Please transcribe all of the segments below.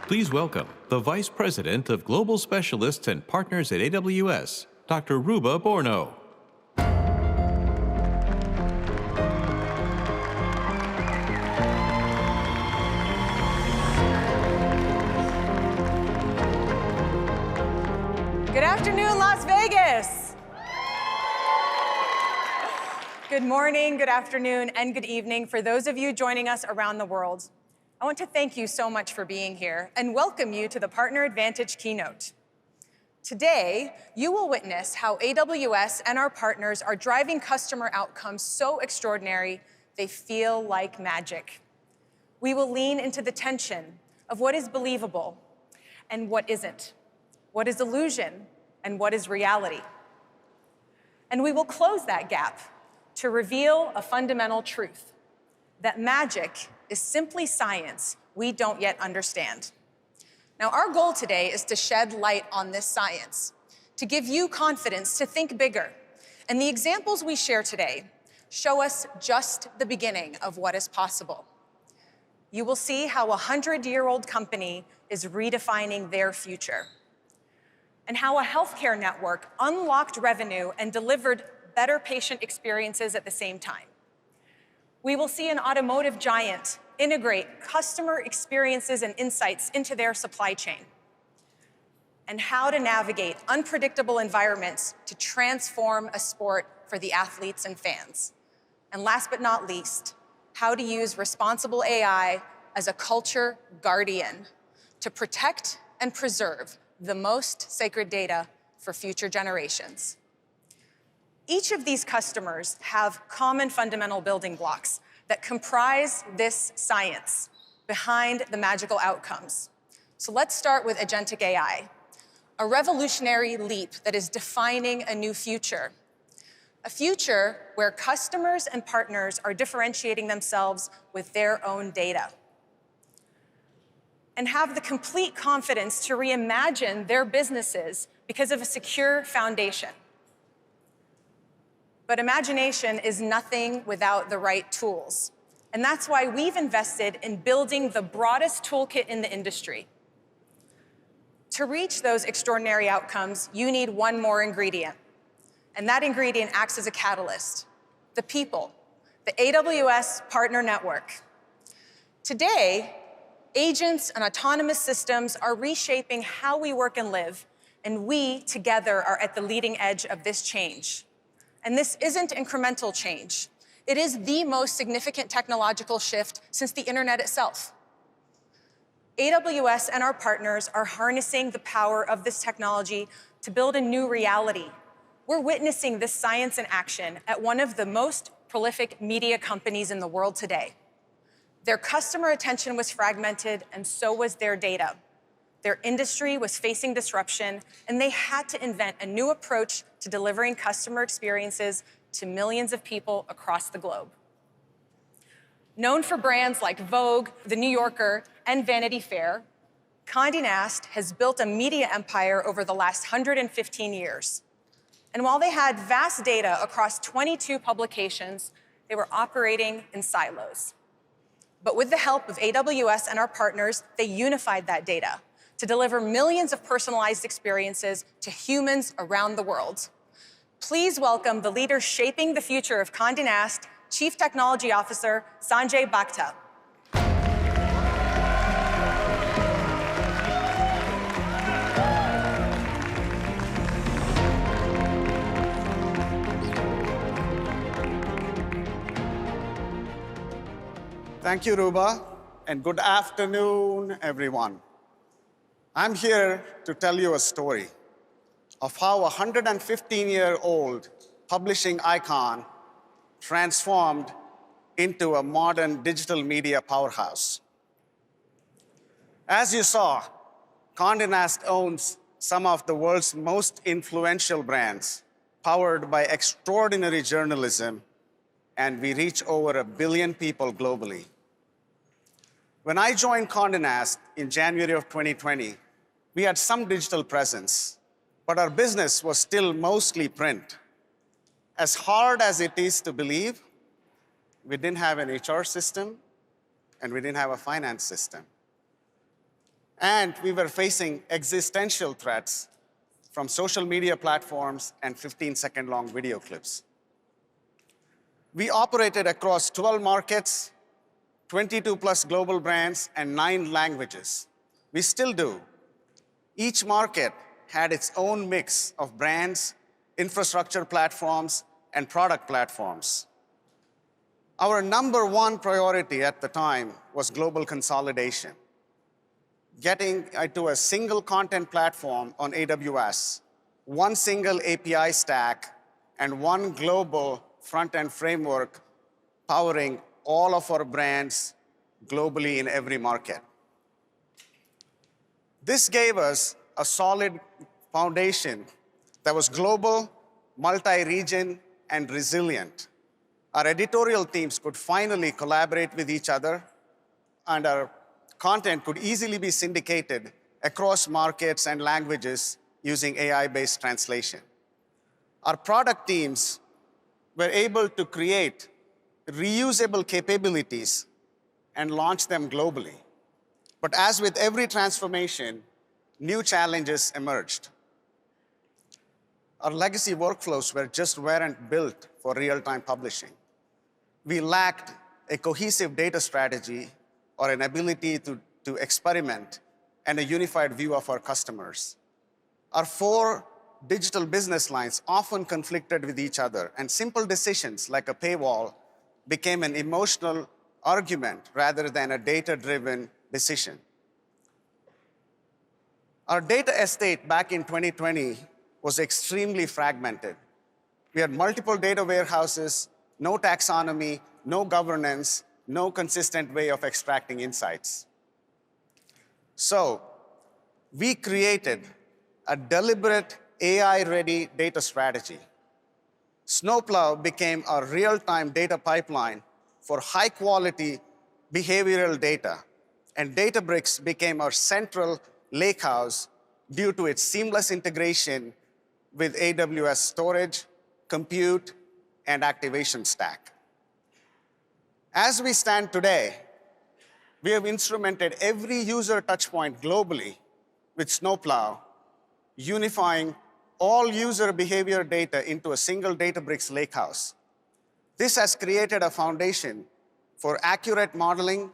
Please welcome the Vice President of Global Specialists and Partners at AWS, Dr. Ruba Borno. Good afternoon, Las Vegas. Good morning, good afternoon, and good evening for those of you joining us around the world. I want to thank you so much for being here and welcome you to the Partner Advantage Keynote. Today, you will witness how AWS and our partners are driving customer outcomes so extraordinary they feel like magic. We will lean into the tension of what is believable and what isn't, what is illusion and what is reality. And we will close that gap to reveal a fundamental truth, that magic is simply science we don't yet understand. Now, our goal today is to shed light on this science, to give you confidence to think bigger. And the examples we share today show us just the beginning of what is possible. You will see how a 100-year-old company is redefining their future, and how a healthcare network unlocked revenue and delivered better patient experiences at the same time. We will see an automotive giant integrate customer experiences and insights into their supply chain, and how to navigate unpredictable environments to transform a sport for the athletes and fans. And last but not least, how to use responsible AI as a culture guardian to protect and preserve the most sacred data for future generations. Each of these customers have common fundamental building blocks that comprise this science behind the magical outcomes. So let's start with agentic AI, a revolutionary leap that is defining a new future. A future where customers and partners are differentiating themselves with their own data and have the complete confidence to reimagine their businesses because of a secure foundation. But imagination is nothing without the right tools. And that's why we've invested in building the broadest toolkit in the industry. To reach those extraordinary outcomes, you need one more ingredient. And that ingredient acts as a catalyst: the people, the AWS Partner Network. Today, agents and autonomous systems are reshaping how we work and live, and we together are at the leading edge of this change. And this isn't incremental change. It is the most significant technological shift since the internet itself. AWS and our partners are harnessing the power of this technology to build a new reality. We're witnessing this science in action at one of the most prolific media companies in the world today. Their customer attention was fragmented, and so was their data. Their industry was facing disruption, and they had to invent a new approach to delivering customer experiences to millions of people across the globe. Known for brands like Vogue, The New Yorker, and Vanity Fair, Condé Nast has built a media empire over the last 115 years. And while they had vast data across 22 publications, they were operating in silos. But with the help of AWS and our partners, they unified that data to deliver millions of personalized experiences to humans around the world. Please welcome the leader shaping the future of Condé Nast, Chief Technology Officer Sanjay Bhakta. Thank you, Ruba, and good afternoon, everyone. I'm here to tell you a story of how a 115-year-old publishing icon transformed into a modern digital media powerhouse. As you saw, Condé Nast owns some of the world's most influential brands, powered by extraordinary journalism, and we reach over 1 billion people globally. When I joined Condé Nast in January of 2020, we had some digital presence, but our business was still mostly print. As hard as it is to believe, we didn't have an HR system, and we didn't have a finance system. And we were facing existential threats from social media platforms and 15-second-long video clips. We operated across 12 markets, 22 plus global brands, and 9 languages. We still do. Each market had its own mix of brands, infrastructure platforms, and product platforms. Our number one priority at the time was global consolidation. Getting to a single content platform on AWS, one single API stack, and one global front-end framework powering all of our brands globally in every market. This gave us a solid foundation that was global, multi-region, and resilient. Our editorial teams could finally collaborate with each other, and our content could easily be syndicated across markets and languages using AI-based translation. Our product teams were able to create reusable capabilities and launch them globally. But as with every transformation, new challenges emerged. Our legacy workflows weren't built for real-time publishing. We lacked a cohesive data strategy or an ability to experiment and a unified view of our customers. Our 4 digital business lines often conflicted with each other, and simple decisions like a paywall became an emotional argument rather than a data-driven decision. Our data estate back in 2020 was extremely fragmented. We had multiple data warehouses, no taxonomy, no governance, no consistent way of extracting insights. So we created a deliberate AI-ready data strategy. Snowplow became our real-time data pipeline for high-quality behavioral data, and Databricks became our central lakehouse due to its seamless integration with AWS storage, compute, and activation stack. As we stand today, we have instrumented every user touchpoint globally with Snowplow, unifying all user behavior data into a single Databricks lakehouse. This has created a foundation for accurate modeling,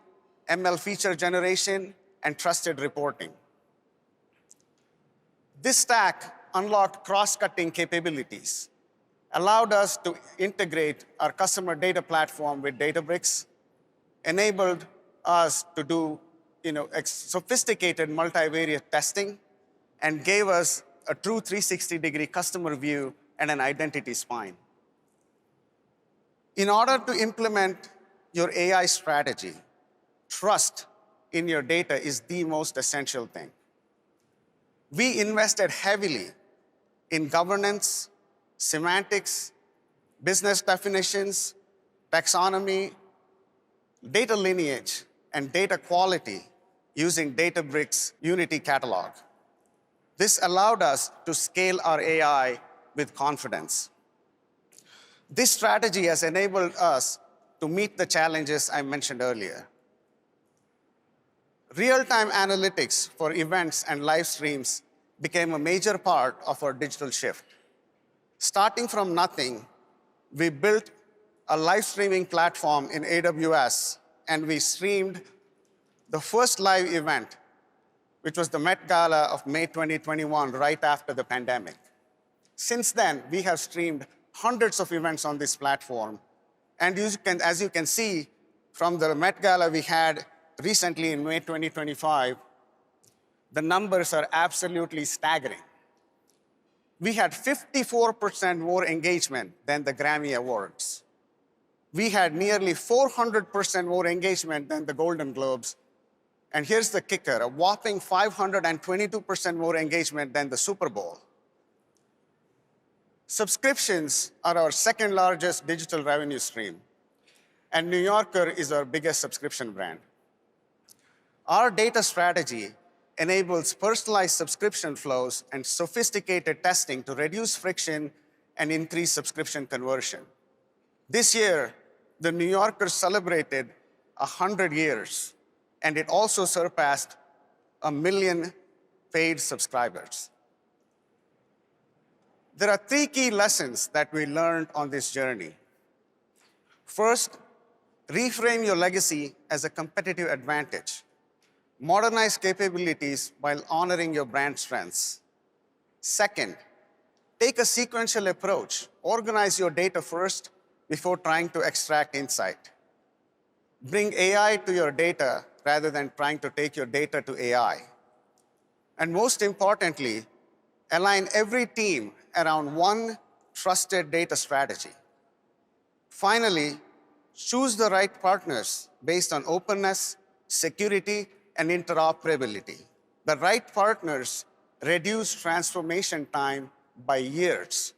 ML feature generation, and trusted reporting. This stack unlocked cross-cutting capabilities, allowed us to integrate our customer data platform with Databricks, enabled us to do sophisticated multivariate testing, and gave us a true 360-degree customer view and an identity spine. In order to implement your AI strategy, trust in your data is the most essential thing. We invested heavily in governance, semantics, business definitions, taxonomy, data lineage, and data quality using Databricks Unity Catalog. This allowed us to scale our AI with confidence. This strategy has enabled us to meet the challenges I mentioned earlier. Real-time analytics for events and live streams became a major part of our digital shift. Starting from nothing, we built a live streaming platform in AWS, and we streamed the first live event, which was the Met Gala of May 2021, right after the pandemic. Since then, we have streamed hundreds of events on this platform. And as you can see from the Met Gala we had recently in May 2025, the numbers are absolutely staggering. We had 54% more engagement than the Grammy Awards. We had nearly 400% more engagement than the Golden Globes. And here's the kicker, a whopping 522% more engagement than the Super Bowl. Subscriptions are our second largest digital revenue stream, and New Yorker is our biggest subscription brand. Our data strategy enables personalized subscription flows and sophisticated testing to reduce friction and increase subscription conversion. This year, the New Yorker celebrated 100 years, and it also surpassed 1 million paid subscribers. There are 3 key lessons that we learned on this journey. First, reframe your legacy as a competitive advantage. Modernize capabilities while honoring your brand strengths. Second, take a sequential approach. Organize your data first before trying to extract insight. Bring AI to your data rather than trying to take your data to AI. And most importantly, align every team around one trusted data strategy. Finally, choose the right partners based on openness, security, and interoperability. The right partners reduce transformation time by years.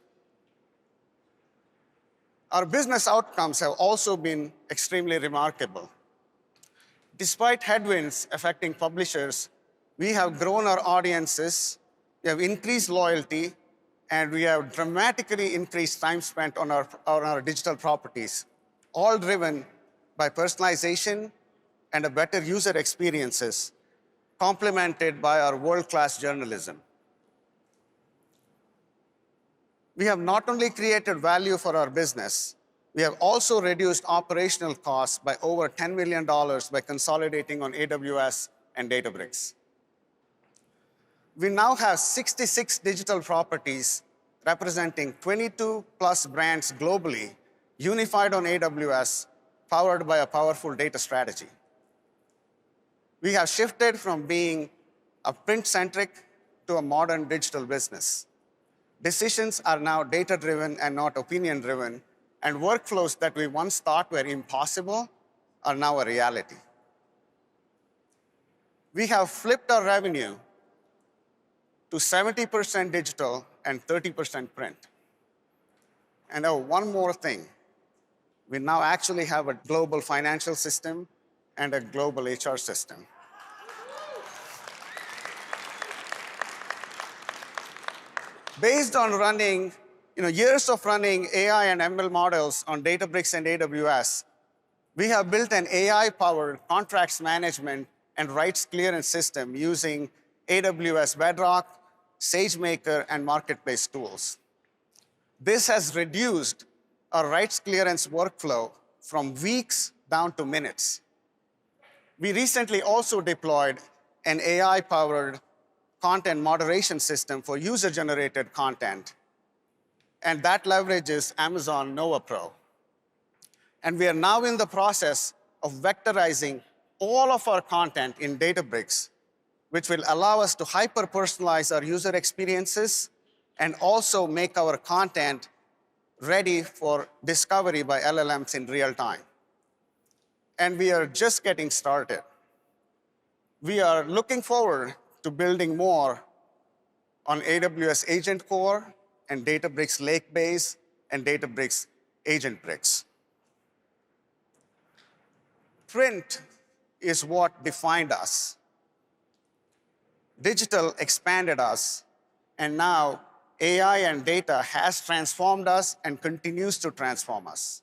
Our business outcomes have also been extremely remarkable. Despite headwinds affecting publishers, we have grown our audiences, we have increased loyalty, and we have dramatically increased time spent on our digital properties, all driven by personalization and a better user experiences, complemented by our world-class journalism. We have not only created value for our business, we have also reduced operational costs by over $10 million by consolidating on AWS and Databricks. We now have 66 digital properties representing 22 plus brands globally, unified on AWS, powered by a powerful data strategy. We have shifted from being a print-centric to a modern digital business. Decisions are now data-driven and not opinion-driven, and workflows that we once thought were impossible are now a reality. We have flipped our revenue to 70% digital and 30% print. And one more thing, we now actually have a global financial system and a global HR system. Based on running, years of running AI and ML models on Databricks and AWS, we have built an AI-powered contracts management and rights clearance system using AWS Bedrock, SageMaker, and Marketplace tools. This has reduced our rights clearance workflow from weeks down to minutes. We recently also deployed an AI-powered content moderation system for user-generated content, and that leverages Amazon Nova Pro. And we are now in the process of vectorizing all of our content in Databricks, which will allow us to hyper-personalize our user experiences and also make our content ready for discovery by LLMs in real time. And we are just getting started. We are looking forward to building more on AWS Agent Core and Databricks Lakebase and Databricks AgentBricks. Print is what defined us. Digital expanded us, and now AI and data has transformed us and continues to transform us.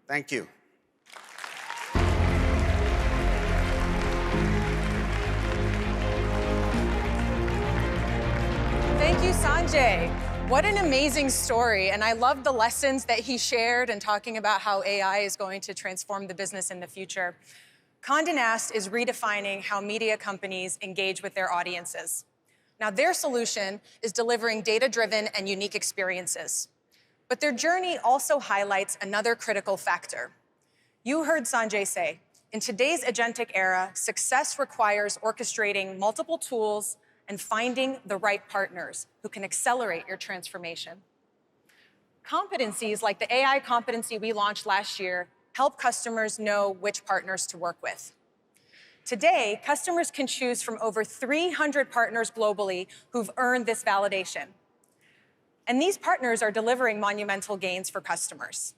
Thank you. Thank you, Sanjay. What an amazing story, and I love the lessons that he shared and talking about how AI is going to transform the business in the future. Condé Nast is redefining how media companies engage with their audiences. Now, their solution is delivering data-driven and unique experiences. But their journey also highlights another critical factor. You heard Sanjay say, in today's agentic era, success requires orchestrating multiple tools and finding the right partners who can accelerate your transformation. Competencies like the AI competency we launched last year help customers know which partners to work with. Today, customers can choose from over 300 partners globally who've earned this validation. And these partners are delivering monumental gains for customers.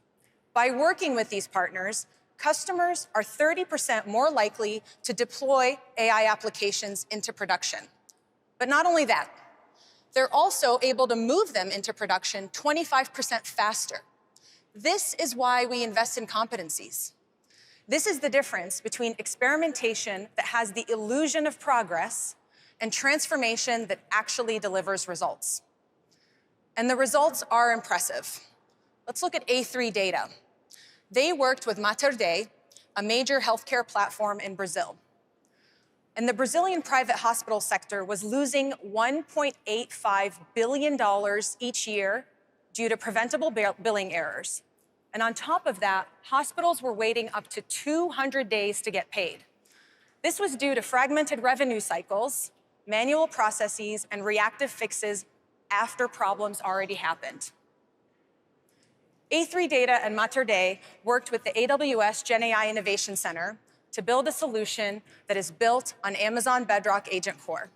By working with these partners, customers are 30% more likely to deploy AI applications into production. But not only that, they're also able to move them into production 25% faster. This is why we invest in competencies. This is the difference between experimentation that has the illusion of progress and transformation that actually delivers results. And the results are impressive. Let's look at A3 data. They worked with Mater Dei, a major healthcare platform in Brazil. And the Brazilian private hospital sector was losing $1.85 billion each year due to preventable billing errors. And on top of that, hospitals were waiting up to 200 days to get paid. This was due to fragmented revenue cycles, manual processes, and reactive fixes after problems already happened. A3 Data and Mater Dei worked with the AWS GenAI Innovation Center to build a solution that is built on Amazon Bedrock Agent Core.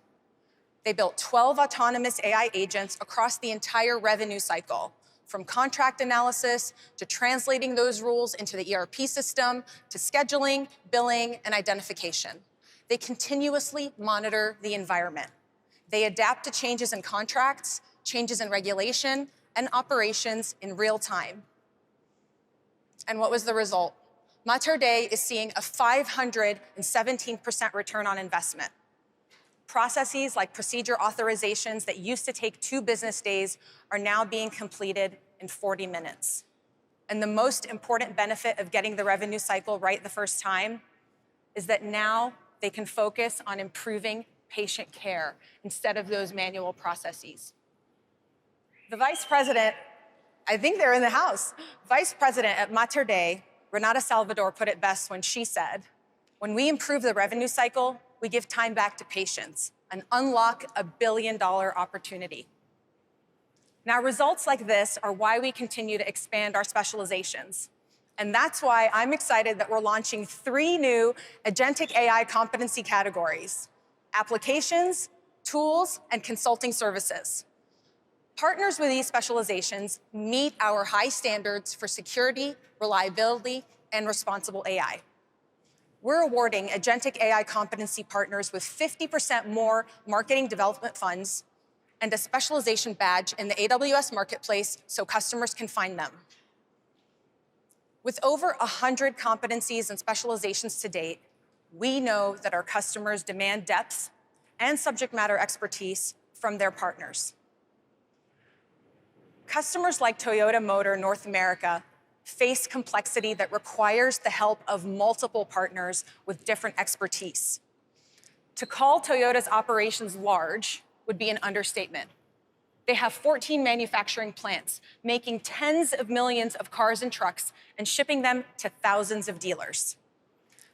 They built 12 autonomous AI agents across the entire revenue cycle, from contract analysis to translating those rules into the ERP system, to scheduling, billing, and identification. They continuously monitor the environment. They adapt to changes in contracts, changes in regulation, and operations in real time. And what was the result? Mater Dei is seeing a 517% return on investment. Processes like procedure authorizations that used to take 2 business days are now being completed in 40 minutes. And the most important benefit of getting the revenue cycle right the first time is that now they can focus on improving patient care instead of those manual processes. The vice president, I think they're in the house, vice president at Mater Dei, Renata Salvador, put it best when she said, "When we improve the revenue cycle, we give time back to patients and unlock a billion-dollar opportunity." Now, results like this are why we continue to expand our specializations. And that's why I'm excited that we're launching 3 new agentic AI competency categories: applications, tools, and consulting services. Partners with these specializations meet our high standards for security, reliability, and responsible AI. We're awarding agentic AI competency partners with 50% more marketing development funds and a specialization badge in the AWS Marketplace so customers can find them. With over 100 competencies and specializations to date, we know that our customers demand depth and subject matter expertise from their partners. Customers like Toyota Motor North America face complexity that requires the help of multiple partners with different expertise. To call Toyota's operations large would be an understatement. They have 14 manufacturing plants, making tens of millions of cars and trucks and shipping them to thousands of dealers.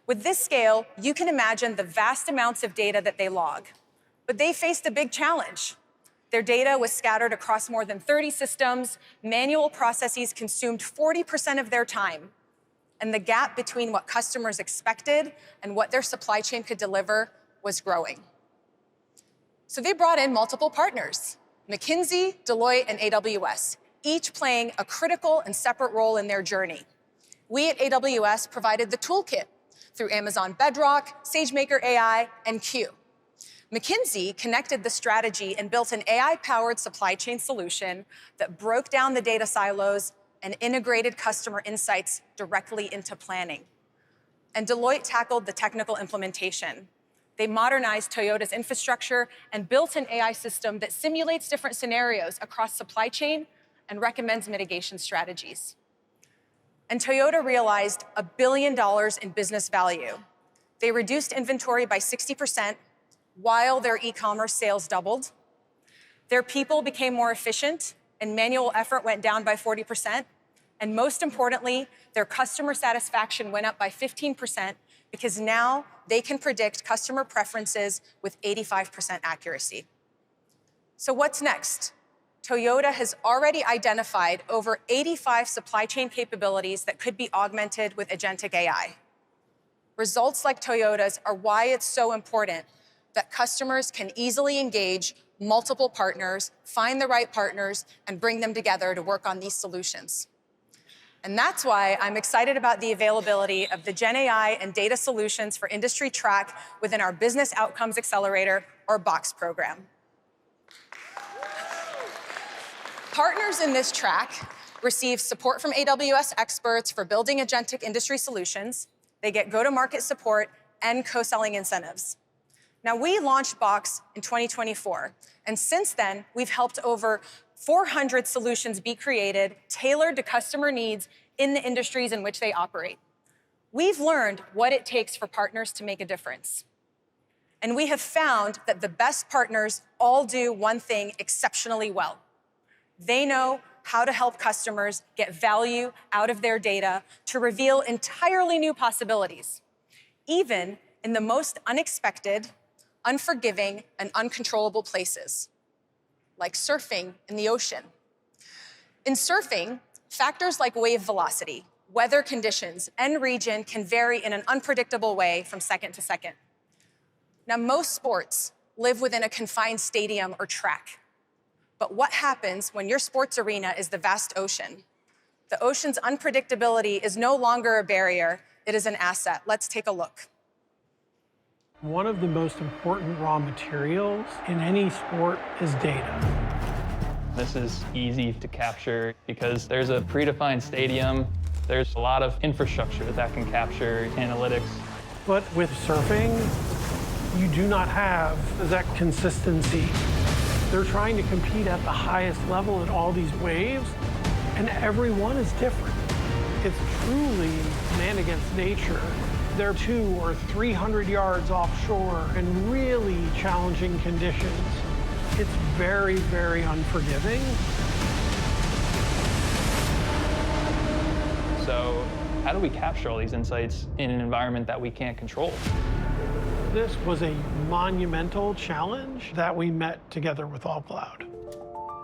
With this scale, you can imagine the vast amounts of data that they log. But they faced a big challenge. Their data was scattered across more than 30 systems, manual processes consumed 40% of their time, and the gap between what customers expected and what their supply chain could deliver was growing. So they brought in multiple partners: McKinsey, Deloitte, and AWS, each playing a critical and separate role in their journey. We at AWS provided the toolkit through Amazon Bedrock, SageMaker AI, and Q. McKinsey connected the strategy and built an AI-powered supply chain solution that broke down the data silos and integrated customer insights directly into planning. And Deloitte tackled the technical implementation. They modernized Toyota's infrastructure and built an AI system that simulates different scenarios across supply chain and recommends mitigation strategies. And Toyota realized $1 billion in business value. They reduced inventory by 60%, while their e-commerce sales doubled. Their people became more efficient, and manual effort went down by 40%. And most importantly, their customer satisfaction went up by 15% because now they can predict customer preferences with 85% accuracy. So what's next? Toyota has already identified over 85 supply chain capabilities that could be augmented with agentic AI. Results like Toyota's are why it's so important that customers can easily engage multiple partners, find the right partners, and bring them together to work on these solutions. And that's why I'm excited about the availability of the Gen AI and data solutions for industry track within our Business Outcomes Accelerator, or BOX program. Partners in this track receive support from AWS experts for building agentic industry solutions, They get go-to-market support and co-selling incentives. Now, we launched Box in 2024, and since then, we've helped over 400 solutions be created, tailored to customer needs in the industries in which they operate. We've learned what it takes for partners to make a difference. And we have found that the best partners all do one thing exceptionally well. They know how to help customers get value out of their data to reveal entirely new possibilities, even in the most unexpected, unforgiving, and uncontrollable places, like surfing in the ocean. In surfing, factors like wave velocity, weather conditions, and region can vary in an unpredictable way from second to second. Now, most sports live within a confined stadium or track. But what happens when your sports arena is the vast ocean? The ocean's unpredictability is no longer a barrier, it is an asset. Let's take a look. One of the most important raw materials in any sport is data. This is easy to capture because there's a predefined stadium. There's a lot of infrastructure that can capture analytics. But with surfing, you do not have that consistency. They're trying to compete at the highest level in all these waves, and every one is different. It's truly man against nature. They're 200 or 300 yards offshore in really challenging conditions. It's very, very unforgiving. So how do we capture all these insights in an environment that we can't control? This was a monumental challenge that we met together with All Cloud.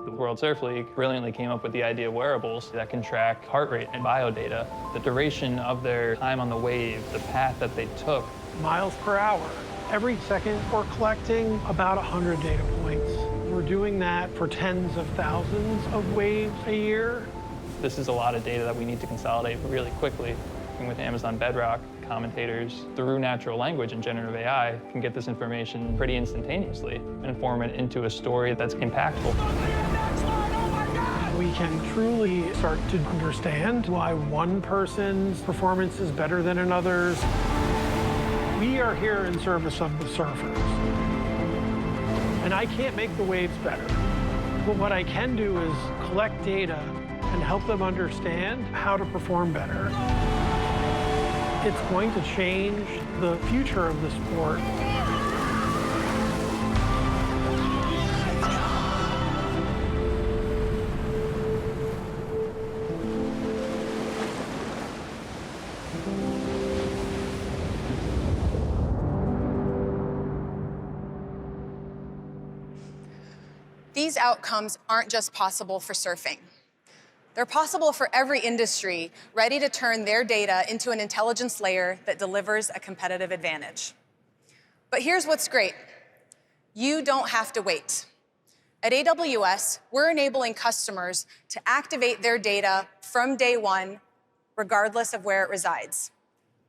The World Surf League brilliantly came up with the idea of wearables that can track heart rate and biodata, the duration of their time on the wave, the path that they took. Miles per hour. Every second, we're collecting about 100 data points. We're doing that for tens of thousands of waves a year. This is a lot of data that we need to consolidate really quickly. Working with Amazon Bedrock, commentators, through natural language and generative AI, can get this information pretty instantaneously and form it into a story that's impactful. We can truly start to understand why one person's performance is better than another's. We are here in service of the surfers. And I can't make the waves better. But what I can do is collect data and help them understand how to perform better. It's going to change the future of the sport. These outcomes aren't just possible for surfing. They're possible for every industry ready to turn their data into an intelligence layer that delivers a competitive advantage. But here's what's great. You don't have to wait. At AWS, we're enabling customers to activate their data from day one, regardless of where it resides.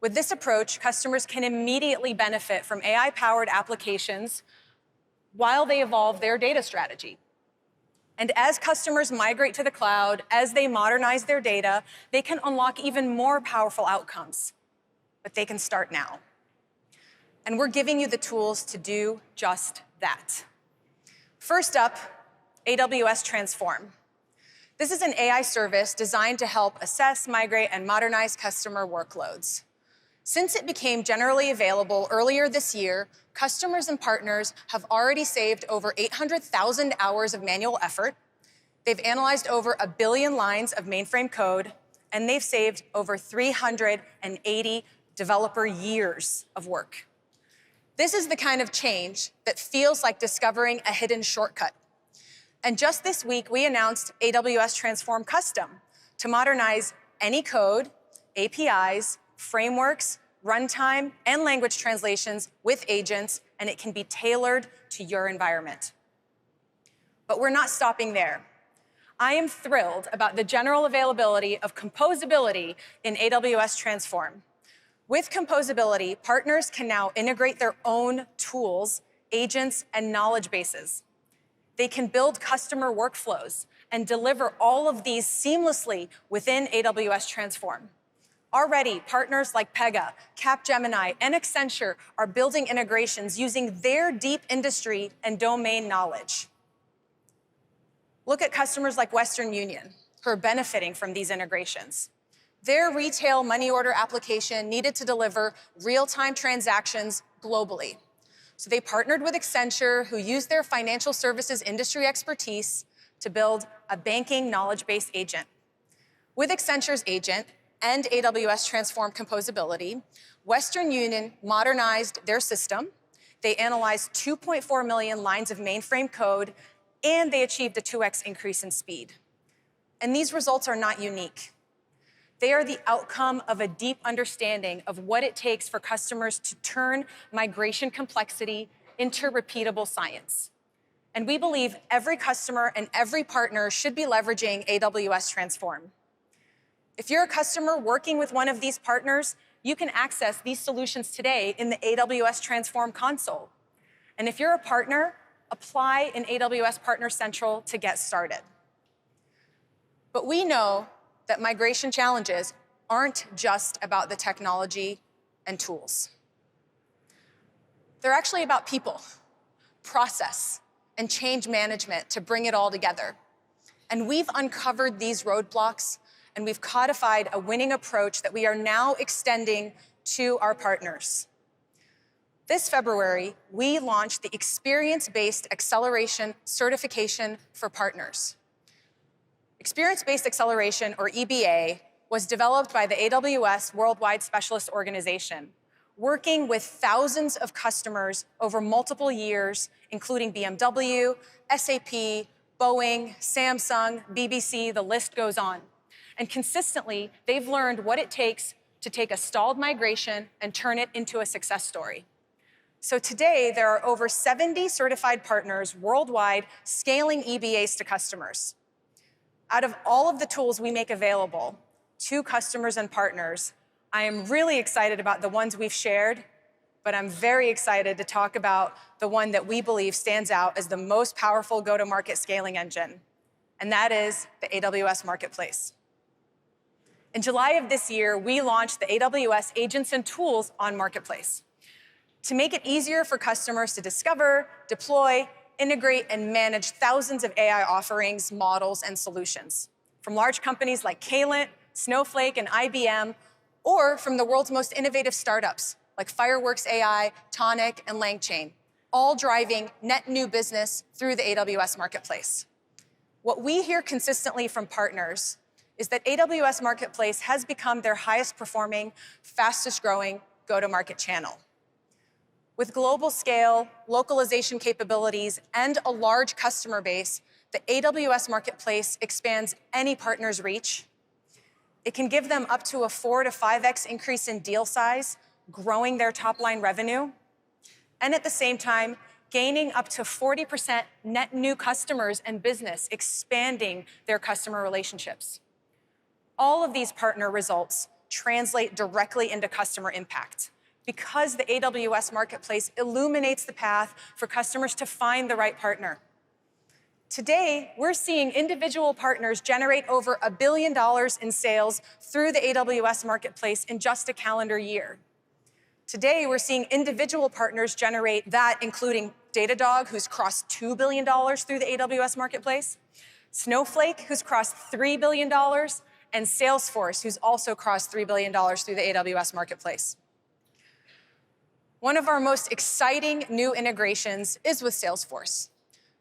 With this approach, customers can immediately benefit from AI-powered applications while they evolve their data strategy. And as customers migrate to the cloud, as they modernize their data, they can unlock even more powerful outcomes. But they can start now. And we're giving you the tools to do just that. First up, AWS Transform. This is an AI service designed to help assess, migrate, and modernize customer workloads. Since it became generally available earlier this year, customers and partners have already saved over 800,000 hours of manual effort. They've analyzed over 1 billion lines of mainframe code, and they've saved over 380 developer years of work. This is the kind of change that feels like discovering a hidden shortcut. And just this week, we announced AWS Transform Custom to modernize any code, APIs, frameworks, runtime, and language translations with agents, and it can be tailored to your environment. But we're not stopping there. I am thrilled about the general availability of composability in AWS Transform. With composability, partners can now integrate their own tools, agents, and knowledge bases. They can build customer workflows and deliver all of these seamlessly within AWS Transform. Already, partners like Pega, Capgemini, and Accenture are building integrations using their deep industry and domain knowledge. Look at customers like Western Union, who are benefiting from these integrations. Their retail money order application needed to deliver real-time transactions globally. So they partnered with Accenture, who used their financial services industry expertise to build a banking knowledge-based agent. With Accenture's agent and AWS Transform Composability, Western Union modernized their system. They analyzed 2.4 million lines of mainframe code, and they achieved a 2x increase in speed. And these results are not unique. They are the outcome of a deep understanding of what it takes for customers to turn migration complexity into repeatable science. And we believe every customer and every partner should be leveraging AWS Transform. If you're a customer working with one of these partners, you can access these solutions today in the AWS Transform console. And if you're a partner, apply in AWS Partner Central to get started. But we know that migration challenges aren't just about the technology and tools. They're actually about people, process, and change management to bring it all together. And we've uncovered these roadblocks, and we've codified a winning approach that we are now extending to our partners. This February, we launched the Experience-Based Acceleration Certification for Partners. Experience-Based Acceleration, or EBA, was developed by the AWS Worldwide Specialist Organization, working with thousands of customers over multiple years, including BMW, SAP, Boeing, Samsung, BBC, the list goes on. And consistently, they've learned what it takes to take a stalled migration and turn it into a success story. So today, there are over 70 certified partners worldwide scaling EBAs to customers. Out of all of the tools we make available to customers and partners, I am really excited about the ones we've shared, but I'm very excited to talk about the one that we believe stands out as the most powerful go-to-market scaling engine, and that is the AWS Marketplace. In July of this year, we launched the AWS Agents and Tools on Marketplace to make it easier for customers to discover, deploy, integrate, and manage thousands of AI offerings, models, and solutions from large companies like Keynote, Snowflake, and IBM, or from the world's most innovative startups like Fireworks AI, Tonic, and LangChain, all driving net new business through the AWS Marketplace. What we hear consistently from partners is that AWS Marketplace has become their highest performing, fastest growing go-to-market channel. With global scale, localization capabilities, and a large customer base, the AWS Marketplace expands any partner's reach. It can give them up to a 4 to 5x increase in deal size, growing their top-line revenue, and at the same time, gaining up to 40% net new customers and business, expanding their customer relationships. All of these partner results translate directly into customer impact, because the AWS Marketplace illuminates the path for customers to find the right partner. Today, we're seeing individual partners generate over $1 billion in sales through the AWS Marketplace in just a calendar year. Today, we're seeing individual partners generate that, including Datadog, who's crossed $2 billion through the AWS Marketplace, Snowflake, who's crossed $3 billion, and Salesforce, who's also crossed $3 billion through the AWS Marketplace. One of our most exciting new integrations is with Salesforce.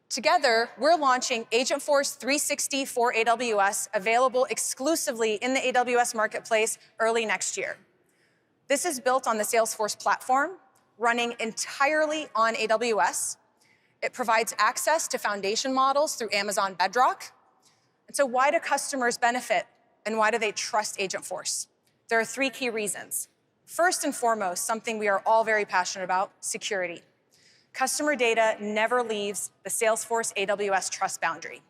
Together, we're launching Agentforce 360 for AWS, available exclusively in the AWS Marketplace early next year. This is built on the Salesforce platform, running entirely on AWS. It provides access to foundation models through Amazon Bedrock. And so why do customers benefit, and why do they trust Agentforce? There are 3 key reasons. First and foremost, something we are all very passionate about, security. Customer data never leaves the Salesforce AWS trust boundary.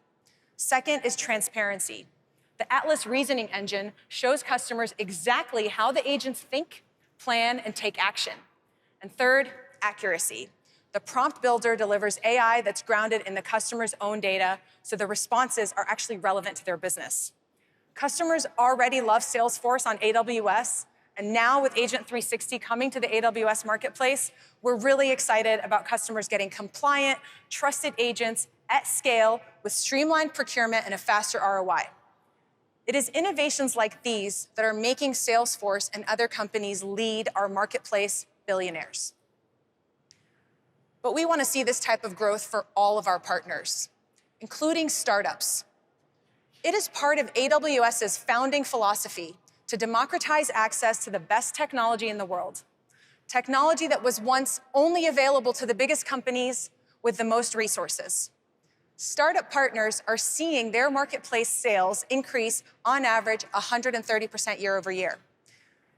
Second is transparency. The Atlas reasoning engine shows customers exactly how the agents think, plan, and take action. And third, accuracy. The prompt builder delivers AI that's grounded in the customer's own data, so the responses are actually relevant to their business. Customers already love Salesforce on AWS, and now with Agent 360 coming to the AWS Marketplace, we're really excited about customers getting compliant, trusted agents at scale with streamlined procurement and a faster ROI. It is innovations like these that are making Salesforce and other companies lead our marketplace billionaires. But we want to see this type of growth for all of our partners, including startups. It is part of AWS's founding philosophy to democratize access to the best technology in the world. Technology that was once only available to the biggest companies with the most resources. Startup partners are seeing their marketplace sales increase on average 130% year over year.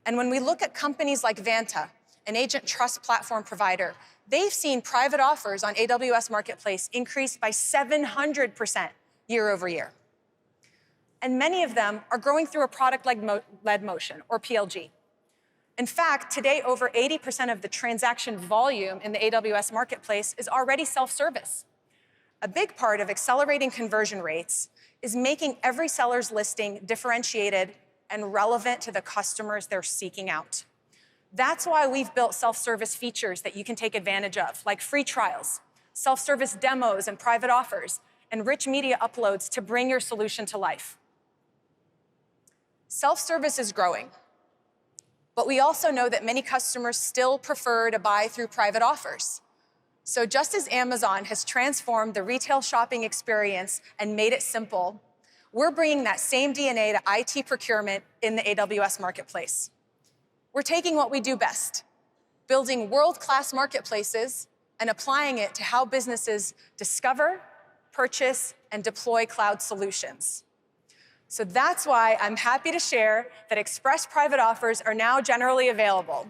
And when we look at companies like Vanta, an agent trust platform provider, they've seen private offers on AWS Marketplace increase by 700% year over year. And many of them are growing through a product like led motion, or PLG. In fact, today, over 80% of the transaction volume in the AWS Marketplace is already self-service. A big part of accelerating conversion rates is making every seller's listing differentiated and relevant to the customers they're seeking out. That's why we've built self-service features that you can take advantage of, like free trials, self-service demos and private offers, and rich media uploads to bring your solution to life. Self-service is growing, but we also know that many customers still prefer to buy through private offers. So just as Amazon has transformed the retail shopping experience and made it simple, we're bringing that same DNA to IT procurement in the AWS Marketplace. We're taking what we do best, building world-class marketplaces and applying it to how businesses discover, purchase, and deploy cloud solutions. So that's why I'm happy to share that Express Private Offers are now generally available.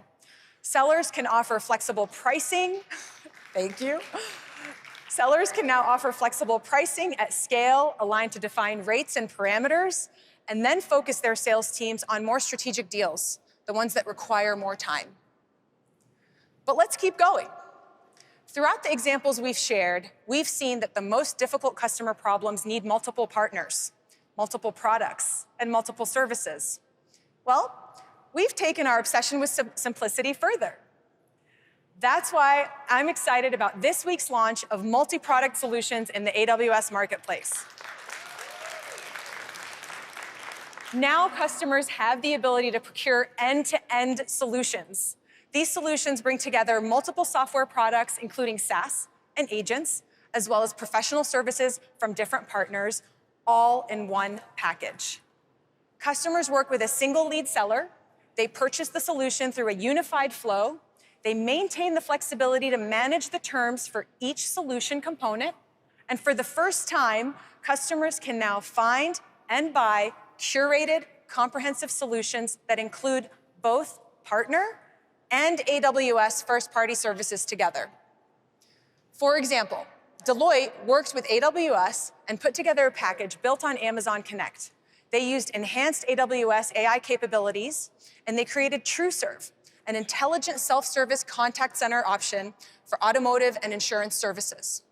Sellers can offer flexible pricing. Thank you. Sellers can now offer flexible pricing at scale, aligned to defined rates and parameters, and then focus their sales teams on more strategic deals, the ones that require more time. But let's keep going. Throughout the examples we've shared, we've seen that the most difficult customer problems need multiple partners, multiple products, and multiple services. Well, we've taken our obsession with simplicity further. That's why I'm excited about this week's launch of multi-product solutions in the AWS Marketplace. Now customers have the ability to procure end-to-end solutions. These solutions bring together multiple software products, including SaaS and agents, as well as professional services from different partners, all in one package. Customers work with a single lead seller. They purchase the solution through a unified flow. They maintain the flexibility to manage the terms for each solution component. And for the first time, customers can now find and buy curated, comprehensive solutions that include both partner and AWS first-party services together. For example, Deloitte worked with AWS and put together a package built on Amazon Connect. They used enhanced AWS AI capabilities, and they created TrueServe, an intelligent self-service contact center option for automotive and insurance services.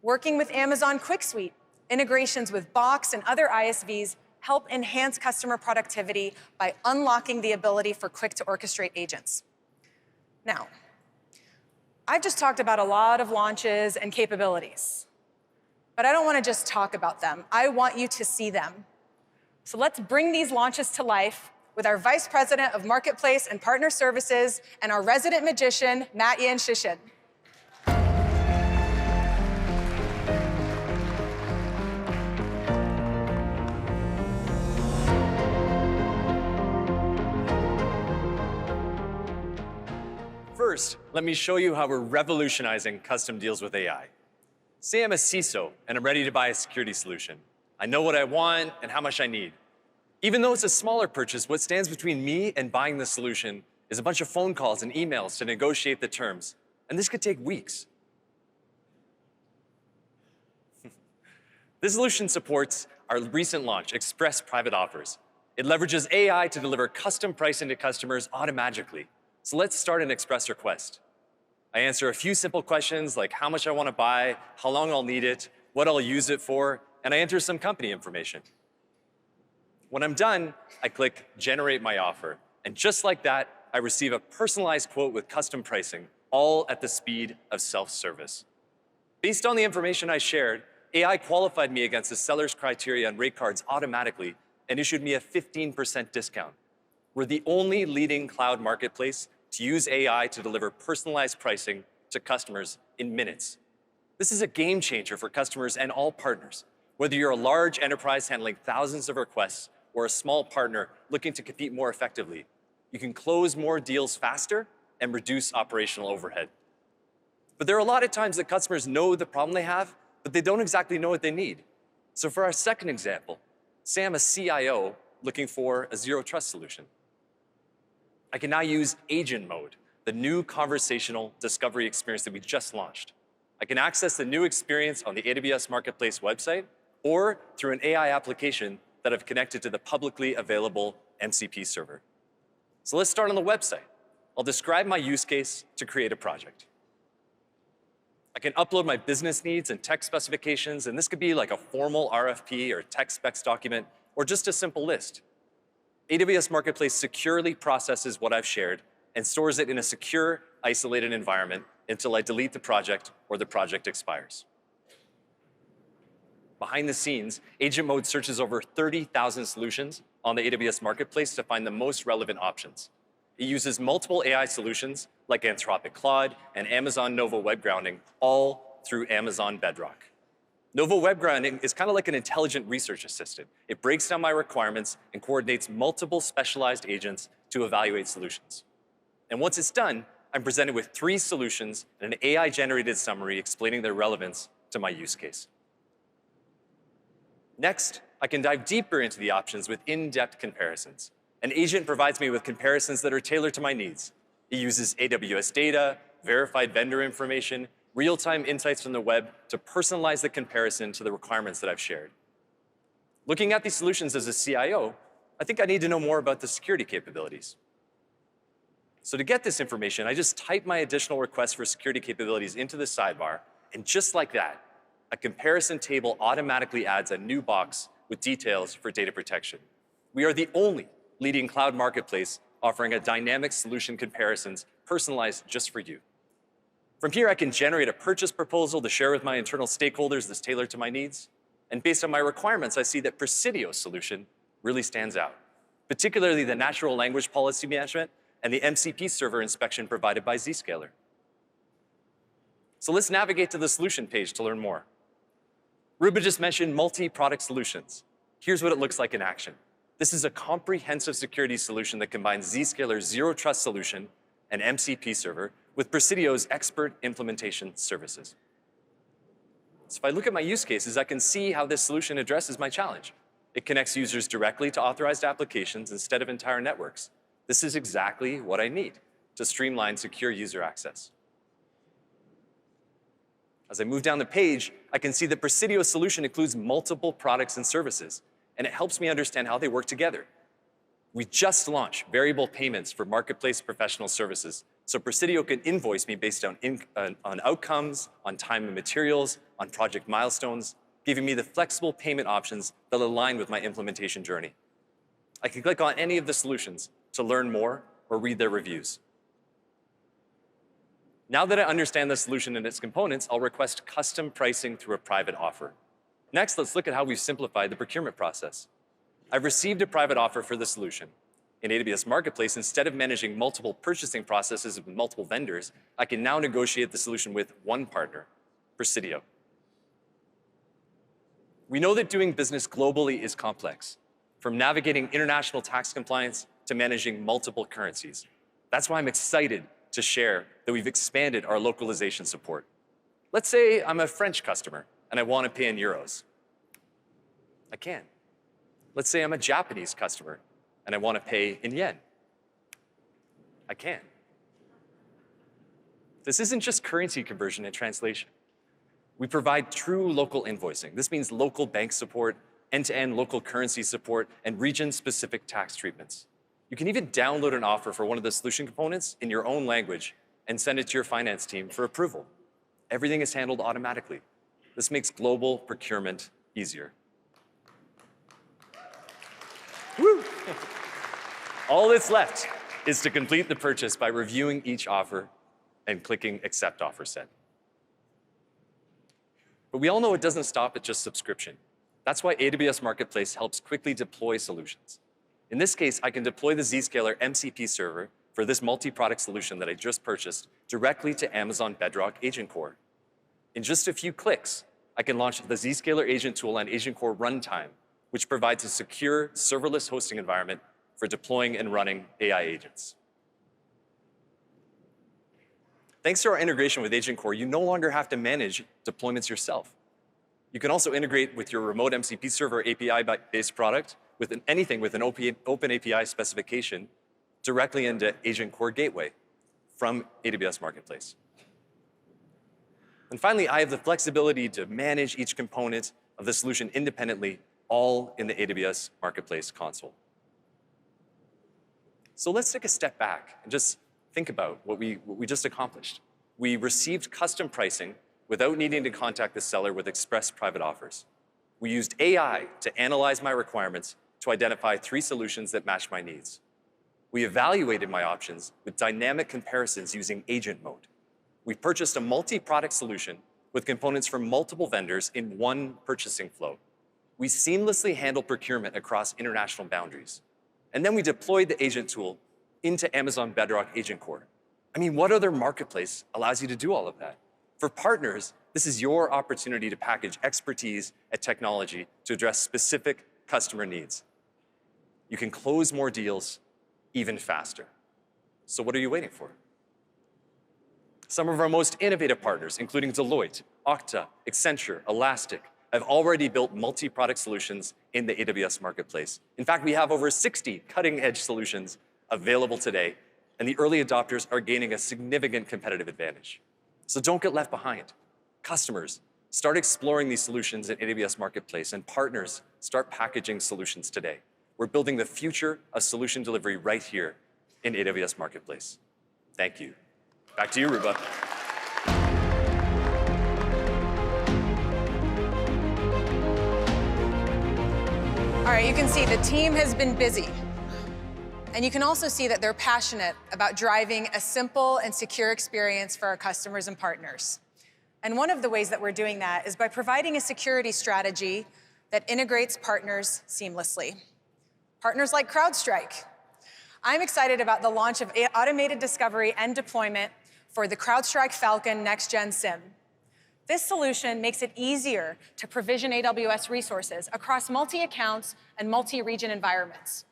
Working with Amazon QuickSuite, integrations with Box and other ISVs help enhance customer productivity by unlocking the ability for quick to orchestrate agents. Now, I've just talked about a lot of launches and capabilities, but I don't want to just talk about them. I want you to see them. So let's bring these launches to life with our Vice President of Marketplace and Partner Services and our resident magician, Matt Shishin. First, let me show you how we're revolutionizing custom deals with AI. Say I'm a CISO and I'm ready to buy a security solution. I know what I want and how much I need. Even though it's a smaller purchase, what stands between me and buying the solution is a bunch of phone calls and emails to negotiate the terms. And this could take weeks. This solution supports our recent launch, Express Private Offers. It leverages AI to deliver custom pricing to customers automatically. So let's start an Express request. I answer a few simple questions like how much I want to buy, how long I'll need it, what I'll use it for, and I enter some company information. When I'm done, I click Generate My Offer. And just like that, I receive a personalized quote with custom pricing, all at the speed of self-service. Based on the information I shared, AI qualified me against the seller's criteria and rate cards automatically and issued me a 15% discount. We're the only leading cloud marketplace to use AI to deliver personalized pricing to customers in minutes. This is a game changer for customers and all partners. Whether you're a large enterprise handling thousands of requests or a small partner looking to compete more effectively, you can close more deals faster and reduce operational overhead. But there are a lot of times that customers know the problem they have, but they don't exactly know what they need. So for our second example, say I'm a CIO looking for a zero trust solution. I can now use agent mode, the new conversational discovery experience that we just launched. I can access the new experience on the AWS Marketplace website or through an AI application that I've connected to the publicly available MCP server. So let's start on the website. I'll describe my use case to create a project. I can upload my business needs and tech specifications, and this could be like a formal RFP or tech specs document, or just a simple list. AWS Marketplace securely processes what I've shared and stores it in a secure, isolated environment until I delete the project or the project expires. Behind the scenes, Agent Mode searches over 30,000 solutions on the AWS Marketplace to find the most relevant options. It uses multiple AI solutions like Anthropic Claude and Amazon Nova Web Grounding, all through Amazon Bedrock. Nova Web Grounding is kind of like an intelligent research assistant. It breaks down my requirements and coordinates multiple specialized agents to evaluate solutions. And once it's done, I'm presented with 3 solutions and an AI-generated summary explaining their relevance to my use case. Next, I can dive deeper into the options with in-depth comparisons. An agent provides me with comparisons that are tailored to my needs. It uses AWS data, verified vendor information, real-time insights from the web to personalize the comparison to the requirements that I've shared. Looking at these solutions as a CIO, I think I need to know more about the security capabilities. So to get this information, I just type my additional requests for security capabilities into the sidebar, and just like that, a comparison table automatically adds a new box with details for data protection. We are the only leading cloud marketplace offering a dynamic solution comparisons personalized just for you. From here, I can generate a purchase proposal to share with my internal stakeholders that's tailored to my needs. And based on my requirements, I see that Presidio's solution really stands out, particularly the natural language policy management and the MCP server inspection provided by Zscaler. So let's navigate to the solution page to learn more. Ruba just mentioned multi-product solutions. Here's what it looks like in action. This is a comprehensive security solution that combines Zscaler's Zero Trust solution and MCP server with Presidio's expert implementation services. So if I look at my use cases, I can see how this solution addresses my challenge. It connects users directly to authorized applications instead of entire networks. This is exactly what I need to streamline secure user access. As I move down the page, I can see the Presidio solution includes multiple products and services, and it helps me understand how they work together. We just launched variable payments for marketplace professional services, so Presidio can invoice me based on outcomes, on time and materials, on project milestones, giving me the flexible payment options that align with my implementation journey. I can click on any of the solutions to learn more or read their reviews. Now that I understand the solution and its components, I'll request custom pricing through a private offer. Next, let's look at how we've simplified the procurement process. I've received a private offer for the solution. In AWS Marketplace, instead of managing multiple purchasing processes with multiple vendors, I can now negotiate the solution with one partner, Presidio. We know that doing business globally is complex, from navigating international tax compliance to managing multiple currencies. That's why I'm excited to share that we've expanded our localization support. Let's say I'm a French customer and I want to pay in euros. I can. Let's say I'm a Japanese customer and I want to pay in yen. I can. This isn't just currency conversion and translation. We provide true local invoicing. This means local bank support, end-to-end local currency support, and region-specific tax treatments. You can even download an offer for one of the solution components in your own language and send it to your finance team for approval. Everything is handled automatically. This makes global procurement easier. Woo! All that's left is to complete the purchase by reviewing each offer and clicking Accept Offer Set. But we all know it doesn't stop at just subscription. That's why AWS Marketplace helps quickly deploy solutions. In this case, I can deploy the Zscaler MCP server for this multi-product solution that I just purchased directly to Amazon Bedrock Agent Core. In just a few clicks, I can launch the Zscaler Agent tool on Agent Core Runtime, which provides a secure serverless hosting environment for deploying and running AI agents. Thanks to our integration with Agent Core, you no longer have to manage deployments yourself. You can also integrate with your remote MCP server API-based product with anything with an open API specification directly into Agent Core Gateway from AWS Marketplace. And finally, I have the flexibility to manage each component of the solution independently, all in the AWS Marketplace console. So let's take a step back and just think about what we just accomplished. We received custom pricing without needing to contact the seller with express private offers. We used AI to analyze my requirements to identify 3 solutions that match my needs. We evaluated my options with dynamic comparisons using agent mode. We purchased a multi-product solution with components from multiple vendors in one purchasing flow. We seamlessly handled procurement across international boundaries. And then we deployed the agent tool into Amazon Bedrock Agent Core. I mean, what other marketplace allows you to do all of that? For partners, this is your opportunity to package expertise and technology to address specific customer needs. You can close more deals even faster. So what are you waiting for? Some of our most innovative partners, including Deloitte, Okta, Accenture, Elastic, have already built multi-product solutions in the AWS Marketplace. In fact, we have over 60 cutting-edge solutions available today, and the early adopters are gaining a significant competitive advantage. So don't get left behind. Customers, start exploring these solutions in AWS Marketplace, and partners, start packaging solutions today. We're building the future of solution delivery right here in AWS Marketplace. Thank you. Back to you, Ruba. All right, you can see the team has been busy. And you can also see that they're passionate about driving a simple and secure experience for our customers and partners. And one of the ways that we're doing that is by providing a security strategy that integrates partners seamlessly. Partners like CrowdStrike. I'm excited about the launch of automated discovery and deployment for the CrowdStrike Falcon Next Gen SIEM. This solution makes it easier to provision AWS resources across multi-accounts and multi-region environments.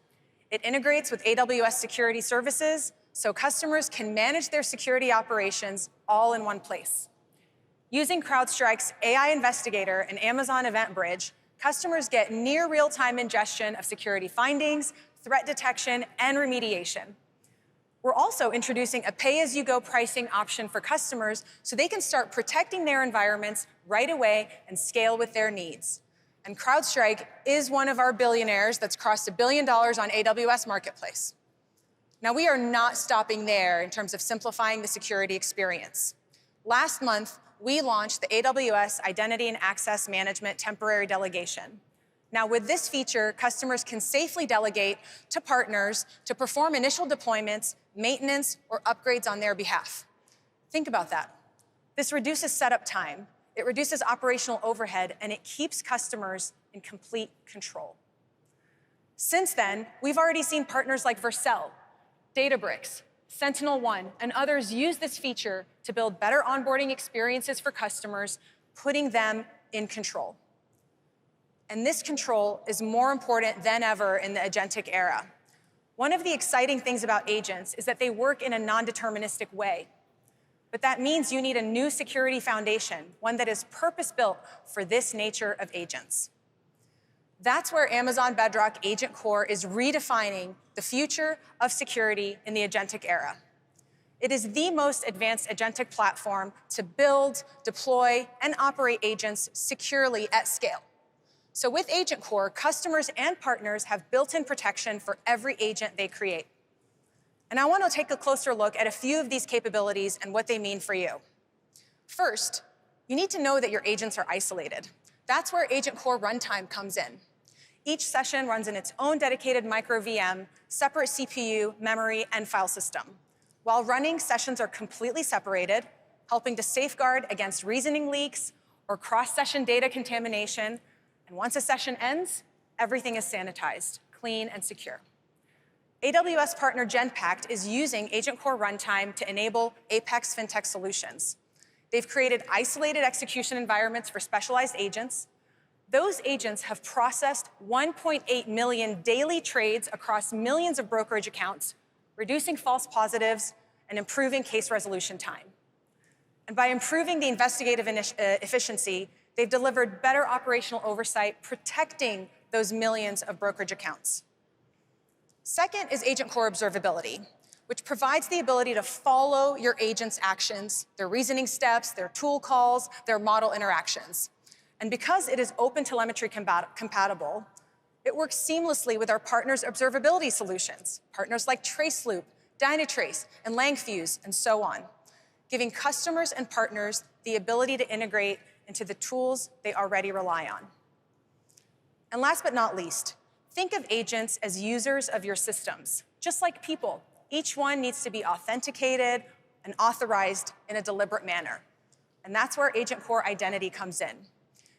It integrates with AWS security services so customers can manage their security operations all in one place. Using CrowdStrike's AI Investigator and Amazon Event Bridge, customers get near real-time ingestion of security findings, threat detection, and remediation. We're also introducing a pay-as-you-go pricing option for customers so they can start protecting their environments right away and scale with their needs. And CrowdStrike is one of our billionaires that's crossed $1 billion on AWS Marketplace. Now, we are not stopping there in terms of simplifying the security experience. Last month, we launched the AWS Identity and Access Management Temporary Delegation. Now, with this feature, customers can safely delegate to partners to perform initial deployments, maintenance, or upgrades on their behalf. Think about that. This reduces setup time, it reduces operational overhead, and it keeps customers in complete control. Since then, we've already seen partners like Vercel, Databricks, SentinelOne, and others use this feature to build better onboarding experiences for customers, putting them in control. And this control is more important than ever in the agentic era. One of the exciting things about agents is that they work in a non-deterministic way. But that means you need a new security foundation, one that is purpose-built for this nature of agents. That's where Amazon Bedrock Agent Core is redefining the future of security in the agentic era. It is the most advanced agentic platform to build, deploy, and operate agents securely at scale. So with Agent Core, customers and partners have built-in protection for every agent they create. And I want to take a closer look at a few of these capabilities and what they mean for you. First, you need to know that your agents are isolated. That's where Agent Core Runtime comes in. Each session runs in its own dedicated micro VM, separate CPU, memory, and file system. While running, sessions are completely separated, helping to safeguard against reasoning leaks or cross-session data contamination. And once a session ends, everything is sanitized, clean, and secure. AWS partner Genpact is using Agent Core Runtime to enable Apex fintech solutions. They've created isolated execution environments for specialized agents. Those agents have processed 1.8 million daily trades across millions of brokerage accounts, reducing false positives and improving case resolution time. And by improving the investigative efficiency, they've delivered better operational oversight, protecting those millions of brokerage accounts. Second is Agent Core Observability, which provides the ability to follow your agent's actions, their reasoning steps, their tool calls, their model interactions. And because it is open telemetry compatible, it works seamlessly with our partners' observability solutions, partners like Traceloop, Dynatrace, and Langfuse, and so on, giving customers and partners the ability to integrate into the tools they already rely on. And last but not least, think of agents as users of your systems. Just like people, each one needs to be authenticated and authorized in a deliberate manner. And that's where Agent Core Identity comes in.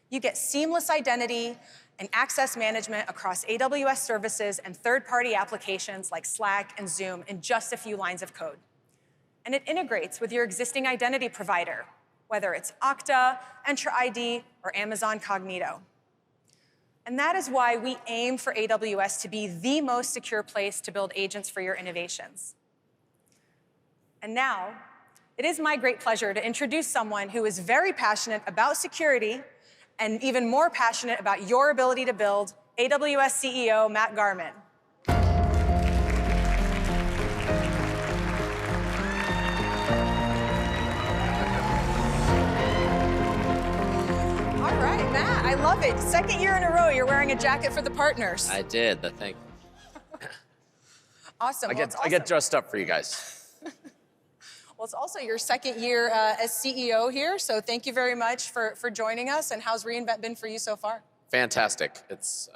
You get seamless identity and access management across AWS services and third-party applications like Slack and Zoom in just a few lines of code. And it integrates with your existing identity provider, whether it's Okta, Entra ID, or Amazon Cognito. And that is why we aim for AWS to be the most secure place to build agents for your innovations. And now, it is my great pleasure to introduce someone who is very passionate about security and even more passionate about your ability to build, AWS CEO Matt Garman. All right, Matt, I love it. Second year in a row, you're wearing a jacket for the partners. I did, the thing. Awesome. I get dressed up for you guys. Well, it's also your second year as CEO here, so thank you very much for joining us. And how's reInvent been for you so far? Fantastic. It's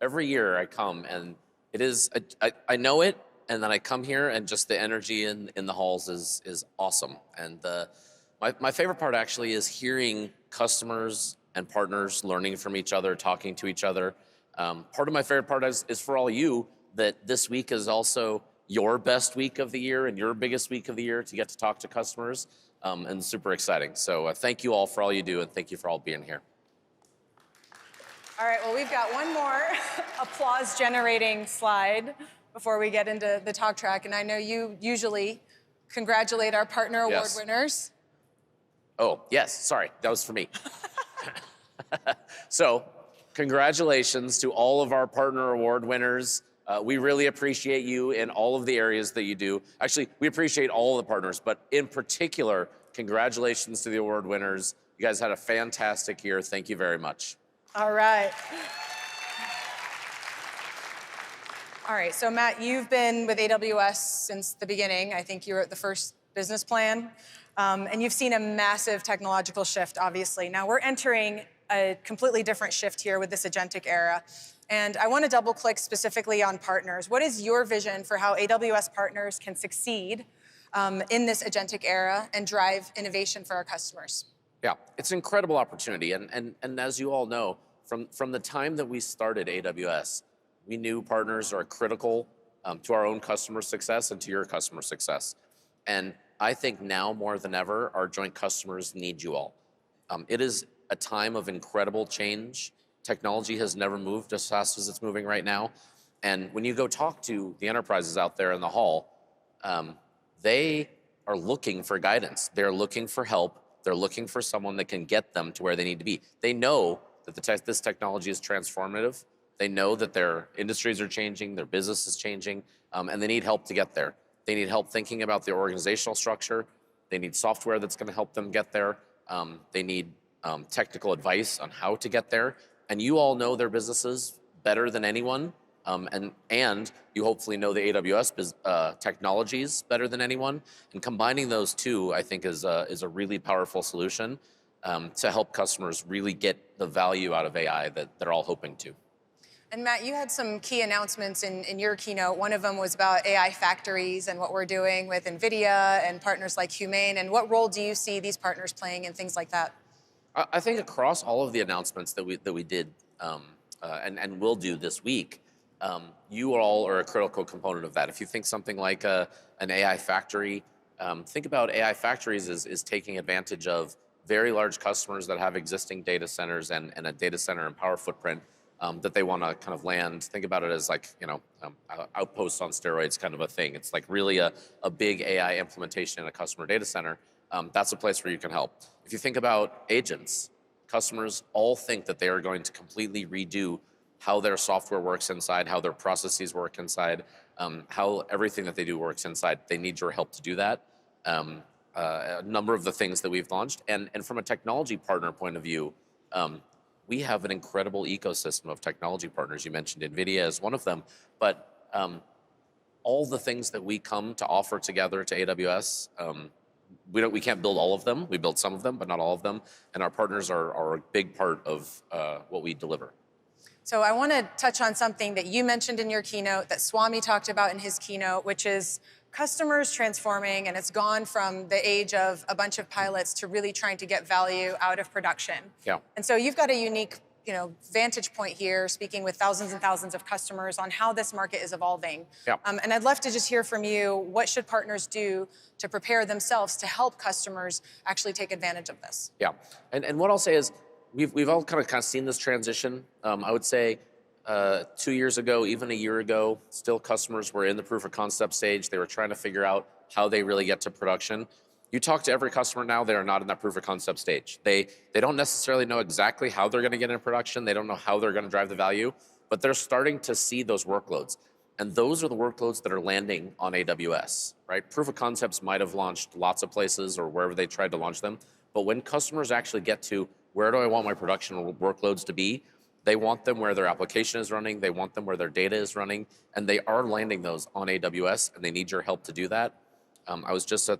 every year I come, and it is, I know it, and then I come here, and just the energy in the halls is awesome. And my favorite part actually is hearing customers and partners learning from each other, talking to each other. Part of my favorite part is for all you that this week is also your best week of the year and your biggest week of the year to get to talk to customers, and super exciting. So thank you all for all you do, and thank you for all being here. All right, well, we've got one more applause-generating slide before we get into the talk track, and I know you usually congratulate our partner award winners. Oh, yes, sorry, that was for me. So, congratulations to all of our partner award winners. We really appreciate you in all of the areas that you do. Actually, we appreciate all of the partners, but in particular, congratulations to the award winners. You guys had a fantastic year. Thank you very much. All right. All right, so Matt, you've been with AWS since the beginning. I think you wrote the first business plan, and you've seen a massive technological shift, obviously. Now, we're entering a completely different shift here with this agentic era. And I want to double click specifically on partners. What is your vision for how AWS partners can succeed in this agentic era and drive innovation for our customers? Yeah, it's an incredible opportunity. And as you all know, from the time that we started AWS, we knew partners are critical to our own customer success and to your customer success. And I think now more than ever, our joint customers need you all. It is a time of incredible change. Technology has never moved as fast as it's moving right now. And when you go talk to the enterprises out there in the hall, they are looking for guidance. They're looking for help. They're looking for someone that can get them to where they need to be. They know that this technology is transformative. They know that their industries are changing, their business is changing, and they need help to get there. They need help thinking about their organizational structure. They need software that's going to help them get there. They need technical advice on how to get there. And you all know their businesses better than anyone, and you hopefully know the AWS technologies better than anyone. And combining those two, I think, is a really powerful solution. to help customers really get the value out of AI that they're all hoping to. And Matt, you had some key announcements in your keynote. One of them was about AI factories and what we're doing with NVIDIA and partners like Humane. And what role do you see these partners playing in things like that? I think across all of the announcements that we did and will do this week, you all are a critical component of that. If you think something like an AI factory, think about AI factories as taking advantage of very large customers that have existing data centers and a data center and power footprint that they want to kind of land. Think about it as like, outposts on steroids kind of a thing. It's like really a big AI implementation in a customer data center. That's a place where you can help. If you think about agents, customers all think that they are going to completely redo how their software works inside, how their processes work inside, how everything that they do works inside. They need your help to do that. A number of the things that we've launched. And from a technology partner point of view, we have an incredible ecosystem of technology partners. You mentioned NVIDIA as one of them, but all the things that we come to offer together to AWS, we can't build all of them. We build some of them, but not all of them. And our partners are a big part of what we deliver. So I want to touch on something that you mentioned in your keynote, that Swami talked about in his keynote, which is customers transforming, and it's gone from the age of a bunch of pilots to really trying to get value out of production. Yeah. And so you've got a unique, vantage point here, speaking with thousands and thousands of customers on how this market is evolving. Yeah. And I'd love to just hear from you, what should partners do to prepare themselves to help customers actually take advantage of this? Yeah, and what I'll say is we've all kind of seen this transition. I would say 2 years ago, even a year ago, still customers were in the proof of concept stage. They were trying to figure out how they really get to production. You talk to every customer now, they are not in that proof of concept stage. They don't necessarily know exactly how they're going to get into production. They don't know how they're going to drive the value, but they're starting to see those workloads. And those are the workloads that are landing on AWS, right? Proof of concepts might have launched lots of places or wherever they tried to launch them. But when customers actually get to where do I want my production workloads to be, they want them where their application is running, they want them where their data is running, and they are landing those on AWS, and they need your help to do that. I was just at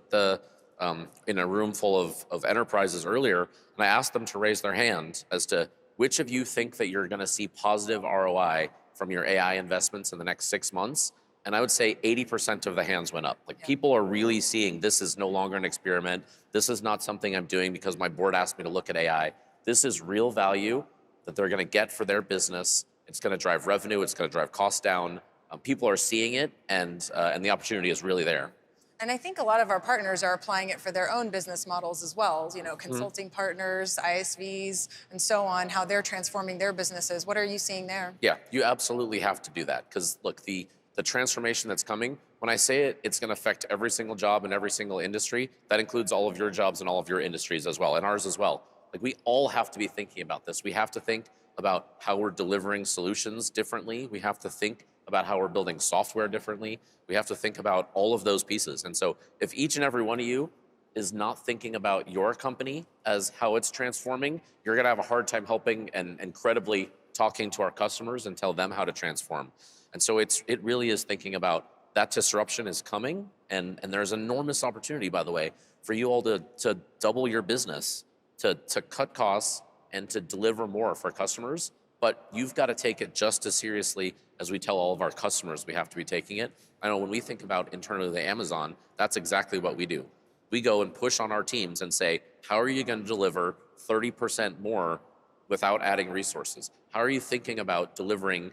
in a room full of enterprises earlier, and I asked them to raise their hand as to which of you think that you're gonna see positive ROI from your AI investments in the next 6 months, and I would say 80% of the hands went up. Like, people are really seeing this is no longer an experiment. This is not something I'm doing because my board asked me to look at AI. This is real value that they're gonna get for their business. It's gonna drive revenue, it's gonna drive costs down. People are seeing it, and the opportunity is really there. And I think a lot of our partners are applying it for their own business models as well. Consulting partners, ISVs, and so on, how they're transforming their businesses. What are you seeing there? Yeah, you absolutely have to do that, because look, the transformation that's coming, when I say it, it's gonna affect every single job in every single industry. That includes all of your jobs and all of your industries as well, and ours as well. Like, we all have to be thinking about this. We have to think about how we're delivering solutions differently. We have to think about how we're building software differently. We have to think about all of those pieces. And so if each and every one of you is not thinking about your company as how it's transforming, you're gonna have a hard time helping and credibly talking to our customers and tell them how to transform. And so it really is thinking about that disruption is coming, and there's enormous opportunity, by the way, for you all to double your business, to cut costs and to deliver more for customers. But you've got to take it just as seriously as we tell all of our customers we have to be taking it. I know when we think about internally the Amazon, that's exactly what we do. We go and push on our teams and say, how are you going to deliver 30% more without adding resources? How are you thinking about delivering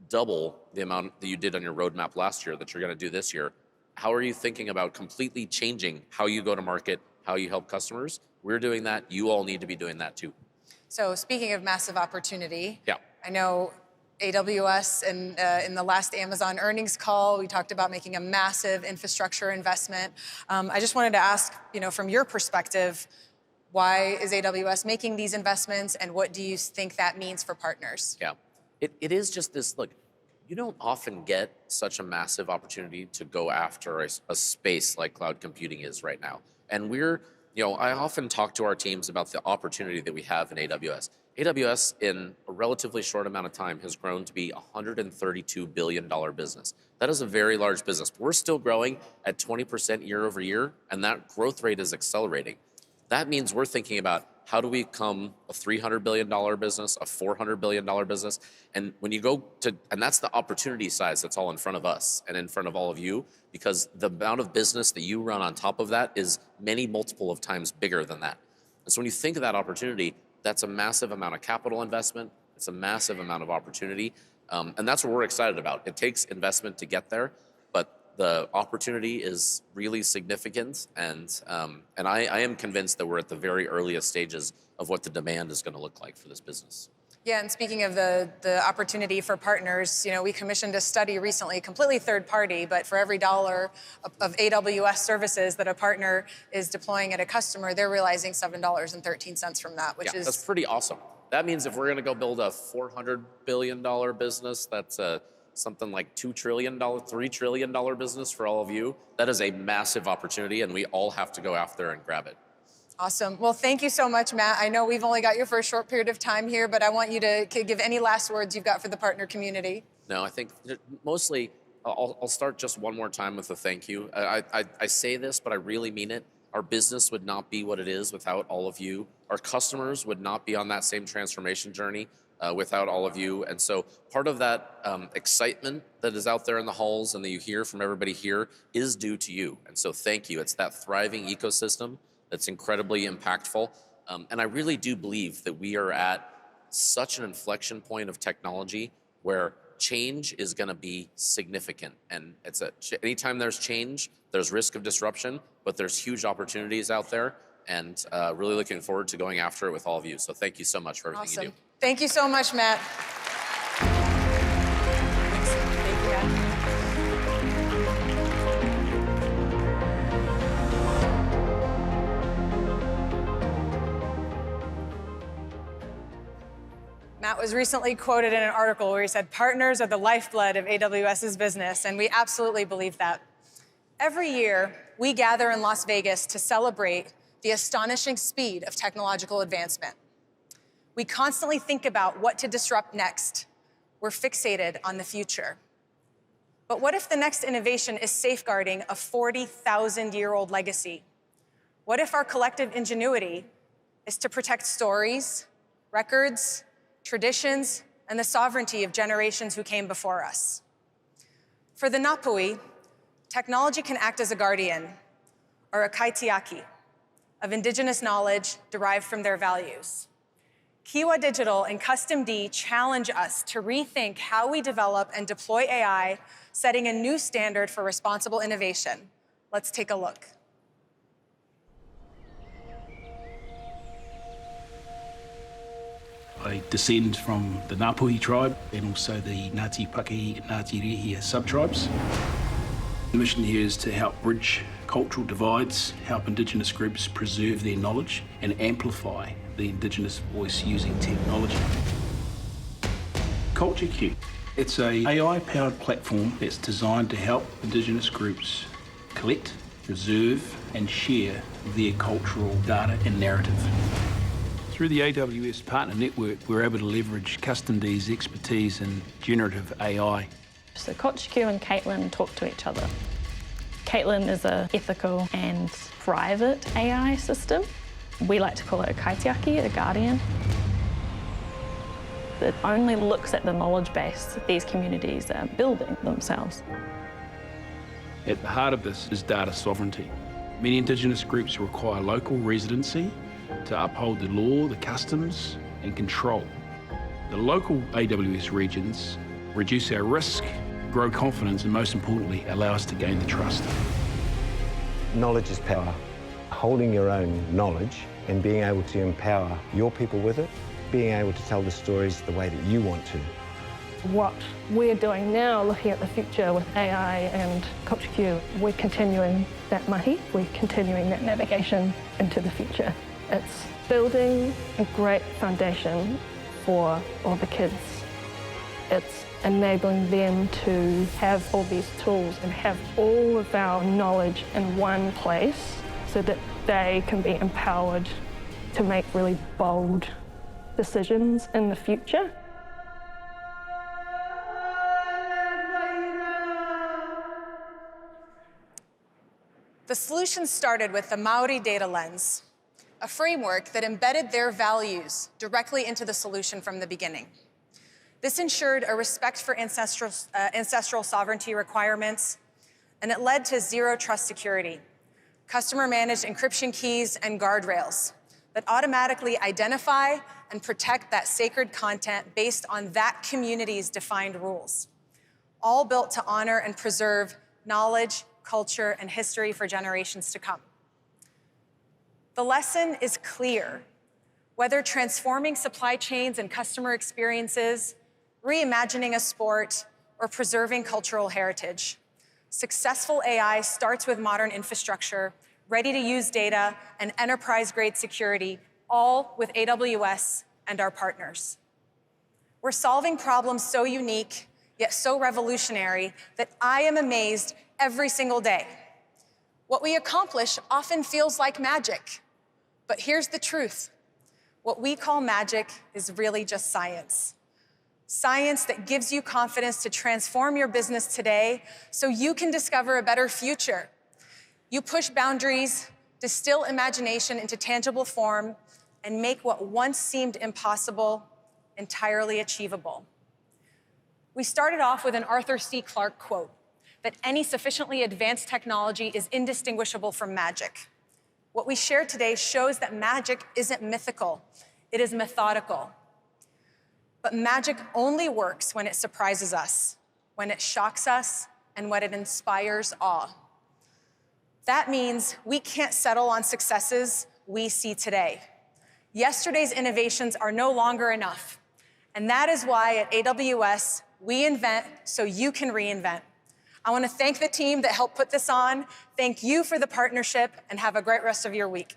double the amount that you did on your roadmap last year that you're going to do this year? How are you thinking about completely changing how you go to market, how you help customers? We're doing that. You all need to be doing that too. So speaking of massive opportunity, yeah. I know AWS and in the last Amazon earnings call, we talked about making a massive infrastructure investment. I just wanted to ask, from your perspective, why is AWS making these investments, and what do you think that means for partners? Yeah, it is just this, look, you don't often get such a massive opportunity to go after a space like cloud computing is right now. And I often talk to our teams about the opportunity that we have in AWS. AWS, in a relatively short amount of time, has grown to be a $132 billion business. That is a very large business. But we're still growing at 20% year over year, and that growth rate is accelerating. That means we're thinking about how do we become a $300 billion business, a $400 billion business? And when you go to, and that's the opportunity size that's all in front of us and in front of all of you, because the amount of business that you run on top of that is many multiple of times bigger than that. And so when you think of that opportunity, that's a massive amount of capital investment. It's a massive amount of opportunity. And that's what we're excited about. It takes investment to get there, but the opportunity is really significant. And I am convinced that we're at the very earliest stages of what the demand is going to look like for this business. Yeah, and speaking of the opportunity for partners, we commissioned a study recently, completely third party, but for every $1 of AWS services that a partner is deploying at a customer, they're realizing $7.13 from that, which is... that's pretty awesome. That means if we're going to go build a $400 billion business, that's something like $2 trillion, $3 trillion business for all of you. That is a massive opportunity, and we all have to go after and grab it. Awesome. Well, thank you so much, Matt. I know we've only got you for a short period of time here, but I want you to give any last words you've got for the partner community. No, I think mostly I'll start just one more time with a thank you. I say this, but I really mean it. Our business would not be what it is without all of you. Our customers would not be on that same transformation journey without all of you. And so part of that excitement that is out there in the halls and that you hear from everybody here is due to you. And so thank you. It's that thriving ecosystem that's incredibly impactful. And I really do believe that we are at such an inflection point of technology where change is going to be significant. And anytime there's change, there's risk of disruption, but there's huge opportunities out there, and really looking forward to going after it with all of you. So thank you so much for everything you do. Thank you so much, Matt. Thank you, Matt. Matt was recently quoted in an article where he said, "Partners are the lifeblood of AWS's business," and we absolutely believe that. Every year, we gather in Las Vegas to celebrate the astonishing speed of technological advancement. We constantly think about what to disrupt next. We're fixated on the future. But what if the next innovation is safeguarding a 40,000-year-old legacy? What if our collective ingenuity is to protect stories, records, traditions, and the sovereignty of generations who came before us? For the Napui, technology can act as a guardian, or a kaitiaki, of indigenous knowledge derived from their values. Kiwa Digital and Custom D challenge us to rethink how we develop and deploy AI, setting a new standard for responsible innovation. Let's take a look. I descend from the Napui tribe and also the Ngāti Paki, Ngāti Rehia sub-tribes. The mission here is to help bridge cultural divides, help Indigenous groups preserve their knowledge and amplify the Indigenous voice using technology. Culture Q. It's an AI-powered platform that's designed to help Indigenous groups collect, preserve and share their cultural data and narrative. Through the AWS Partner Network, we're able to leverage Custom D's expertise in generative AI. So Kochiku and Caitlin talk to each other. Caitlin is an ethical and private AI system. We like to call it a kaitiaki, a guardian. It only looks at the knowledge base that these communities are building themselves. At the heart of this is data sovereignty. Many Indigenous groups require local residency to uphold the law, the customs, and control. The local AWS regions reduce our risk, grow confidence, and most importantly, allow us to gain the trust. Knowledge is power. Holding your own knowledge and being able to empower your people with it, being able to tell the stories the way that you want to. What we're doing now, looking at the future with AI and Culture Q, we're continuing that mahi, we're continuing that navigation into the future. It's building a great foundation for all the kids. It's enabling them to have all these tools and have all of our knowledge in one place so that they can be empowered to make really bold decisions in the future. The solution started with the Maori data lens, a framework that embedded their values directly into the solution from the beginning. This ensured a respect for ancestral sovereignty requirements, and it led to zero trust security, customer-managed encryption keys and guardrails that automatically identify and protect that sacred content based on that community's defined rules, all built to honor and preserve knowledge, culture, and history for generations to come. The lesson is clear. Whether transforming supply chains and customer experiences, reimagining a sport, or preserving cultural heritage, successful AI starts with modern infrastructure, ready-to-use data, and enterprise-grade security, all with AWS and our partners. We're solving problems so unique, yet so revolutionary, that I am amazed every single day. What we accomplish often feels like magic, but here's the truth. What we call magic is really just science. Science that gives you confidence to transform your business today so you can discover a better future. You push boundaries, distill imagination into tangible form, and make what once seemed impossible entirely achievable. We started off with an Arthur C. Clarke quote, that any sufficiently advanced technology is indistinguishable from magic. What we share today shows that magic isn't mythical, it is methodical. But magic only works when it surprises us, when it shocks us, and when it inspires awe. That means we can't settle on successes we see today. Yesterday's innovations are no longer enough. And that is why at AWS, we invent so you can reinvent. I want to thank the team that helped put this on. Thank you for the partnership, and have a great rest of your week.